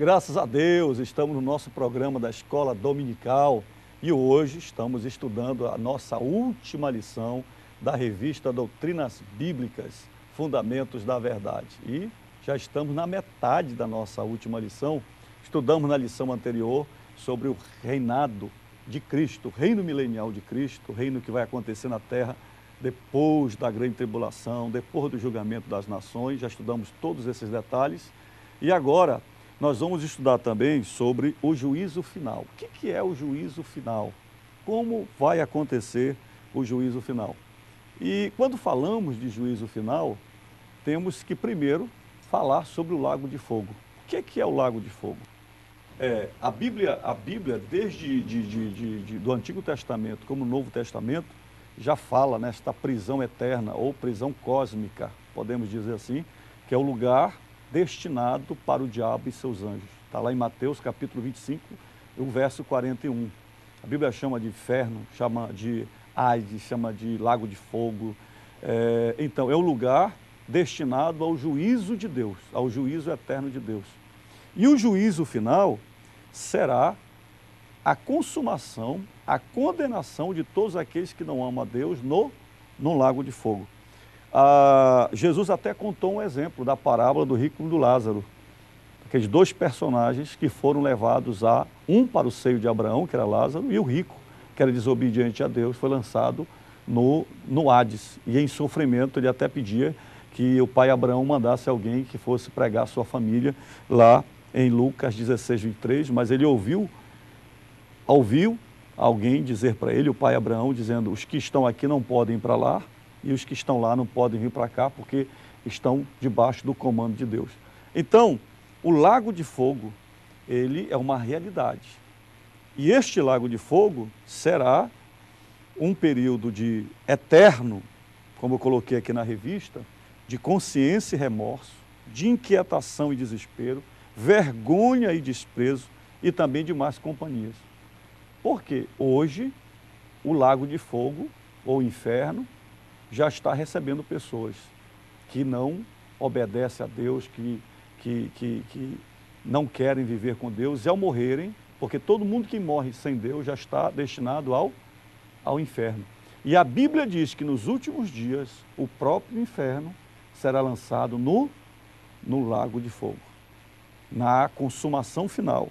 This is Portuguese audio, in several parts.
Graças a Deus, estamos no nosso programa da Escola Dominical e hoje estamos estudando a nossa última lição da revista Doutrinas Bíblicas, Fundamentos da Verdade. E já estamos na metade da nossa última lição. Estudamos na lição anterior sobre o reinado de Cristo, o reino milenial de Cristo, o reino que vai acontecer na terra depois da grande tribulação, depois do julgamento das nações. Já estudamos todos esses detalhes. E agora nós vamos estudar também sobre o juízo final. O que é o juízo final? Como vai acontecer o juízo final? E quando falamos de juízo final, temos que primeiro falar sobre o lago de fogo. O que é o lago de fogo? A Bíblia desde do Antigo Testamento como no Novo Testamento, já fala nesta prisão eterna ou prisão cósmica, podemos dizer assim, que é o lugar destinado para o diabo e seus anjos. Está lá em Mateus capítulo 25, o verso 41. A Bíblia chama de inferno, chama de Hades, chama de lago de fogo. Então, é o lugar destinado ao juízo de Deus, ao juízo eterno de Deus. E o juízo final será a consumação, a condenação de todos aqueles que não amam a Deus no lago de fogo. Jesus até contou um exemplo da parábola do rico e do Lázaro. Aqueles dois personagens que foram levados um para o seio de Abraão, que era Lázaro, e o rico, que era desobediente a Deus, foi lançado no Hades. E em sofrimento ele até pedia que o pai Abraão mandasse alguém que fosse pregar a sua família lá em Lucas 16, 23, mas ele ouviu alguém dizer para ele, o pai Abraão, dizendo: os que estão aqui não podem ir para lá e os que estão lá não podem vir para cá porque estão debaixo do comando de Deus. Então, o lago de fogo, ele é uma realidade. E este lago de fogo será um período de eterno, como eu coloquei aqui na revista, de consciência e remorso, de inquietação e desespero, vergonha e desprezo e também de más companhias. Porque hoje o lago de fogo, ou inferno, já está recebendo pessoas que não obedecem a Deus, que não querem viver com Deus, e ao morrerem, porque todo mundo que morre sem Deus já está destinado ao inferno. E a Bíblia diz que nos últimos dias o próprio inferno será lançado no lago de fogo, na consumação final,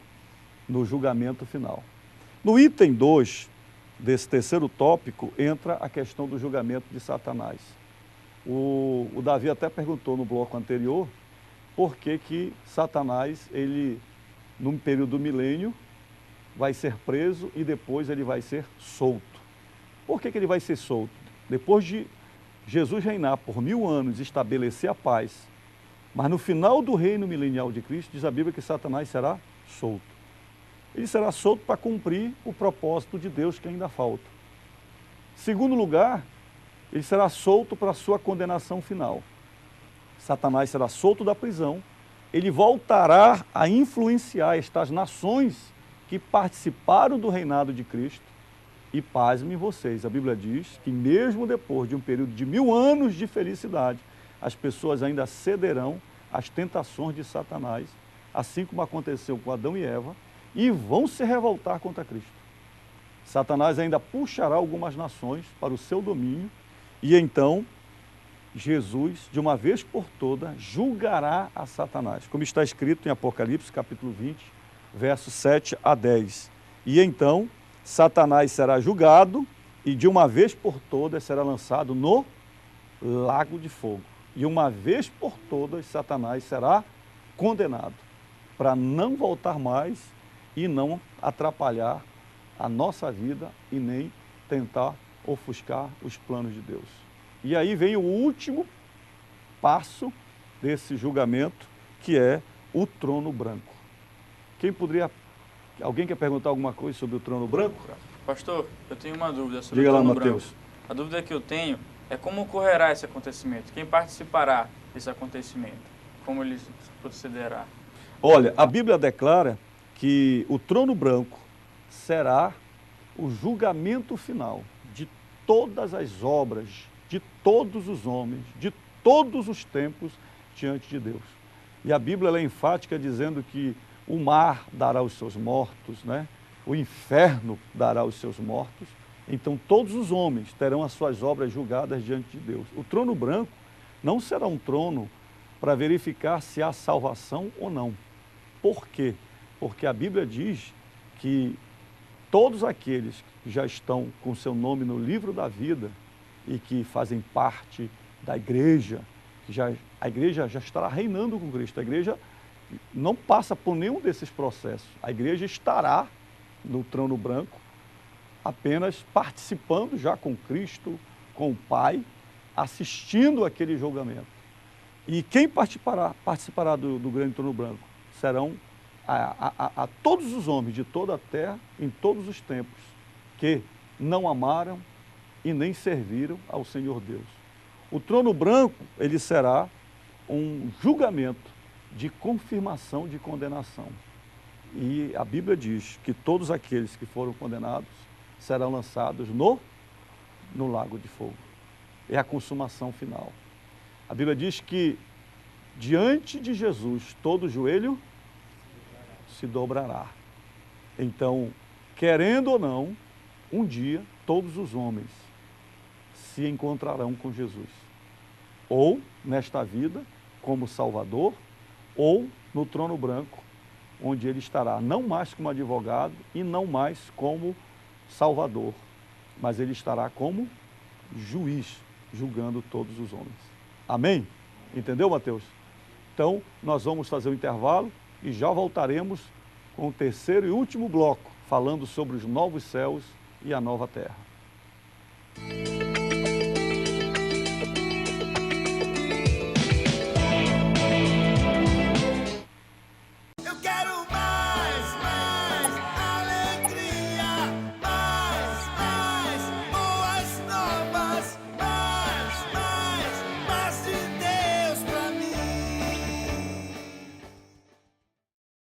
no julgamento final. No item 2 desse terceiro tópico entra a questão do julgamento de Satanás. O Davi até perguntou no bloco anterior por que Satanás, ele, num período do milênio, vai ser preso e depois ele vai ser solto. Por que ele vai ser solto? Depois de Jesus reinar por 1000 anos e estabelecer a paz, mas no final do reino milenial de Cristo, diz a Bíblia que Satanás será solto. Ele será solto para cumprir o propósito de Deus que ainda falta. Segundo lugar, ele será solto para a sua condenação final. Satanás será solto da prisão, ele voltará a influenciar estas nações que participaram do reinado de Cristo. E pasmem vocês, a Bíblia diz que mesmo depois de um período de 1000 anos de felicidade, as pessoas ainda cederão às tentações de Satanás, assim como aconteceu com Adão e Eva, e vão se revoltar contra Cristo. Satanás ainda puxará algumas nações para o seu domínio, e então Jesus, de uma vez por todas, julgará a Satanás, como está escrito em Apocalipse, capítulo 20, versos 7 a 10. E então Satanás será julgado e de uma vez por todas será lançado no lago de fogo. E uma vez por todas Satanás será condenado para não voltar mais e não atrapalhar a nossa vida e nem tentar ofuscar os planos de Deus. E aí vem o último passo desse julgamento, que é o trono branco. Alguém quer perguntar alguma coisa sobre o trono branco? Pastor, eu tenho uma dúvida sobre Diga o trono lá, branco. Mateus. A dúvida que eu tenho é como ocorrerá esse acontecimento? Quem participará desse acontecimento? Como ele procederá? Olha, a Bíblia declara que o trono branco será o julgamento final de todas as obras, de todos os homens, de todos os tempos diante de Deus. E a Bíblia ela é enfática dizendo que o mar dará os seus mortos, né? O inferno dará os seus mortos. Então todos os homens terão as suas obras julgadas diante de Deus. O trono branco não será um trono para verificar se há salvação ou não. Por quê? Porque a Bíblia diz que todos aqueles que já estão com seu nome no livro da vida e que fazem parte da igreja, a igreja já estará reinando com Cristo. A igreja não passa por nenhum desses processos. A igreja estará no trono branco, apenas participando já com Cristo, com o Pai, assistindo aquele julgamento. E quem participará do grande trono branco serão a todos os homens de toda a terra, em todos os tempos, que não amaram e nem serviram ao Senhor Deus. O trono branco, ele será um julgamento de confirmação de condenação. E a Bíblia diz que todos aqueles que foram condenados serão lançados no lago de fogo. É a consumação final. A Bíblia diz que diante de Jesus todo joelho se dobrará. Então, querendo ou não, um dia todos os homens se encontrarão com Jesus. Ou nesta vida, como Salvador, ou no trono branco, onde ele estará não mais como advogado e não mais como Salvador, mas ele estará como juiz, julgando todos os homens. Amém? Entendeu, Mateus? Então, nós vamos fazer um intervalo e já voltaremos com o terceiro e último bloco, falando sobre os novos céus e a nova terra.